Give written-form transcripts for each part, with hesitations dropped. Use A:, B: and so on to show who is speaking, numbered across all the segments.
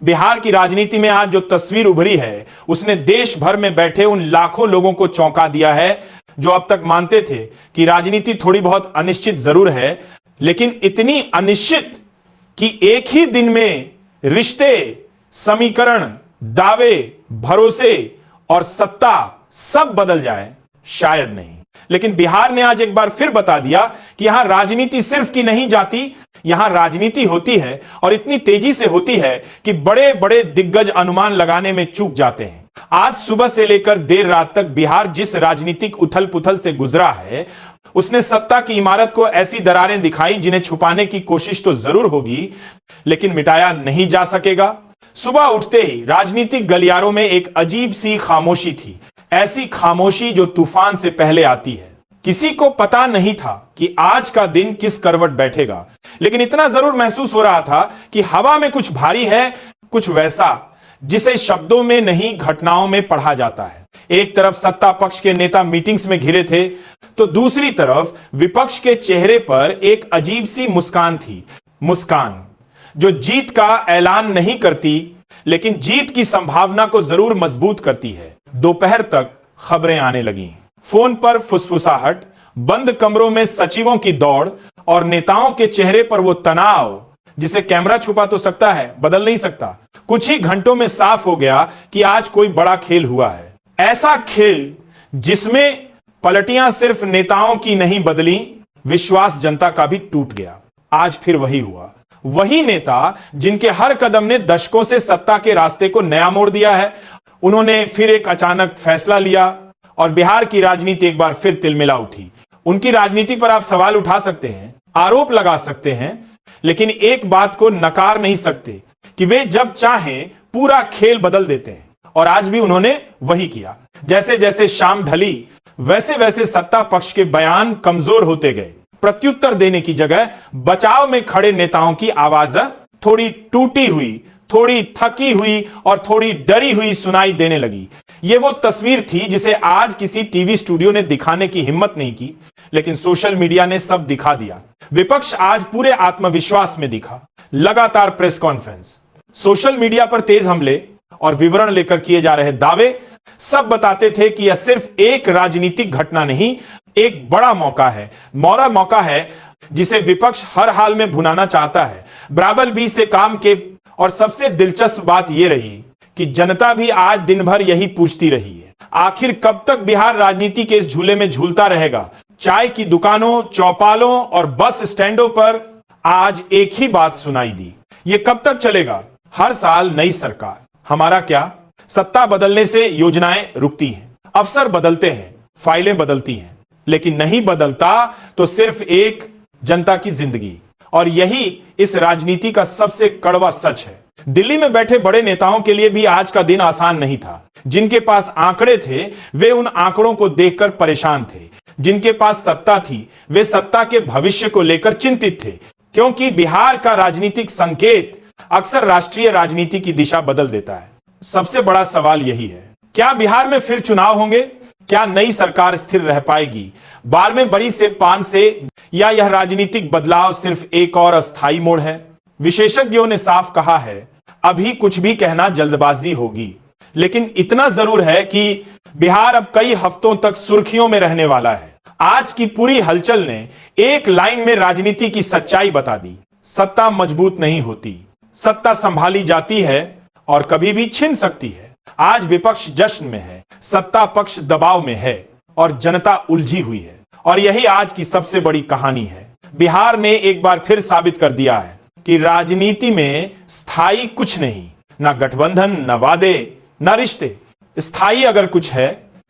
A: बिहार की राजनीति में आज जो तस्वीर उभरी है उसने देश भर में बैठे उन लाखों लोगों को चौंका दिया है जो अब तक मानते थे कि राजनीति थोड़ी बहुत अनिश्चित जरूर है, लेकिन इतनी अनिश्चित कि एक ही दिन में रिश्ते, समीकरण, दावे, भरोसे और सत्ता सब बदल जाए, शायद नहीं। लेकिन बिहार ने आज एक बार फिर बता दिया कि यहां राजनीति सिर्फ की नहीं जाती, यहां राजनीति होती है और इतनी तेजी से होती है कि बड़े बड़े दिग्गज अनुमान लगाने में चूक जाते हैं। आज सुबह से लेकर देर रात तक बिहार जिस राजनीतिक उथल पुथल से गुजरा है, उसने सत्ता की इमारत को ऐसी दरारें दिखाई जिन्हें छुपाने की कोशिश तो जरूर होगी, लेकिन मिटाया नहीं जा सकेगा। सुबह उठते ही राजनीतिक गलियारों में एक अजीब सी खामोशी थी, ऐसी खामोशी जो तूफान से पहले आती है। किसी को पता नहीं था कि आज का दिन किस करवट बैठेगा, लेकिन इतना जरूर महसूस हो रहा था कि हवा में कुछ भारी है, कुछ वैसा जिसे शब्दों में नहीं घटनाओं में पढ़ा जाता है। एक तरफ सत्ता पक्ष के नेता मीटिंग्स में घिरे थे, तो दूसरी तरफ विपक्ष के चेहरे पर एक अजीब सी मुस्कान थी, मुस्कान जो जीत का ऐलान नहीं करती, लेकिन जीत की संभावना को जरूर मजबूत करती है। दोपहर तक खबरें आने लगी, फोन पर फुसफुसाहट, बंद कमरों में सचिवों की दौड़ और नेताओं के चेहरे पर वो तनाव जिसे कैमरा छुपा तो सकता है, बदल नहीं सकता। कुछ ही घंटों में साफ हो गया कि आज कोई बड़ा खेल हुआ है, ऐसा खेल जिसमें पलटियां सिर्फ नेताओं की नहीं बदली, विश्वास जनता का भी टूट गया। आज फिर वही हुआ, वही नेता जिनके हर कदम ने दशकों से सत्ता के रास्ते को नया मोड़ दिया है, उन्होंने फिर एक अचानक फैसला लिया और बिहार की राजनीति एक बार फिर तिलमिला उठी। उनकी राजनीति पर आप सवाल उठा सकते हैं, आरोप लगा सकते हैं, लेकिन एक बात को नकार नहीं सकते कि वे जब चाहें पूरा खेल बदल देते हैं, और आज भी उन्होंने वही किया। जैसे जैसे शाम ढली वैसे वैसे सत्ता पक्ष के बयान कमजोर होते गए। प्रत्युत्तर देने की जगह बचाव में खड़े नेताओं की आवाज थोड़ी टूटी हुई, थोड़ी थकी हुई और थोड़ी डरी हुई सुनाई देने लगी। यह वो तस्वीर थी जिसे आज किसी टीवी स्टूडियो ने दिखाने की हिम्मत नहीं की, लेकिन सोशल मीडिया ने सब दिखा दिया। विपक्ष आज पूरे आत्मविश्वास में दिखा। लगातार प्रेस कॉन्फ्रेंस, सोशल मीडिया पर तेज हमले और विवरण लेकर किए जा रहे दावे सब बताते थे कि यह सिर्फ एक राजनीतिक घटना नहीं, एक बड़ा मौका है, मौका है जिसे विपक्ष हर हाल में भुनाना चाहता है। बराबर भी से काम के, और सबसे दिलचस्प बात यह रही कि जनता भी आज दिन भर यही पूछती रही है, आखिर कब तक बिहार राजनीति के इस झूले में झूलता रहेगा। चाय की दुकानों, चौपालों और बस स्टैंडों पर आज एक ही बात सुनाई दी, यह कब तक चलेगा। हर साल नई सरकार, हमारा क्या। सत्ता बदलने से योजनाएं रुकती हैं, अफसर बदलते हैं, फाइलें बदलती हैं, लेकिन नहीं बदलता तो सिर्फ एक जनता की जिंदगी। और यही इस राजनीति का सबसे कड़वा सच है। दिल्ली में बैठे बड़े नेताओं के लिए भी आज का दिन आसान नहीं था। जिनके पास आंकड़े थे वे उन आंकड़ों को देखकर परेशान थे, जिनके पास सत्ता थी वे सत्ता के भविष्य को लेकर चिंतित थे, क्योंकि बिहार का राजनीतिक संकेत अक्सर राष्ट्रीय राजनीति की दिशा बदल देता है। सबसे बड़ा सवाल यही है, क्या बिहार में फिर चुनाव होंगे? क्या नई सरकार स्थिर रह पाएगी? बार में बड़ी से पान से, या यह राजनीतिक बदलाव सिर्फ एक और अस्थायी मोड़ है? विशेषज्ञों ने साफ कहा है, अभी कुछ भी कहना जल्दबाजी होगी, लेकिन इतना जरूर है कि बिहार अब कई हफ्तों तक सुर्खियों में रहने वाला है। आज की पूरी हलचल ने एक लाइन में राजनीति की सच्चाई बता दी। सत्ता मजबूत नहीं होती, सत्ता संभाली जाती है और कभी भी छिन सकती है। आज विपक्ष जश्न में है, सत्ता पक्ष दबाव में है और जनता उलझी हुई है। और यही आज की सबसे बड़ी कहानी है। बिहार ने एक बार फिर साबित कर दिया है कि राजनीति में स्थायी कुछ नहीं, ना गठबंधन, ना वादे, ना रिश्ते। स्थायी अगर कुछ है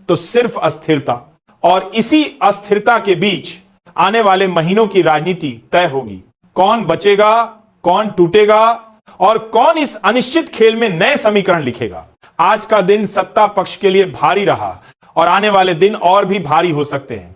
A: तो सिर्फ अस्थिरता, और इसी अस्थिरता के बीच आने वाले महीनों की राजनीति तय होगी। कौन बचेगा, कौन टूटेगा और कौन इस अनिश्चित खेल में नए समीकरण लिखेगा। आज का दिन सत्ता पक्ष के लिए भारी रहा और आने वाले दिन और भी भारी हो सकते हैं।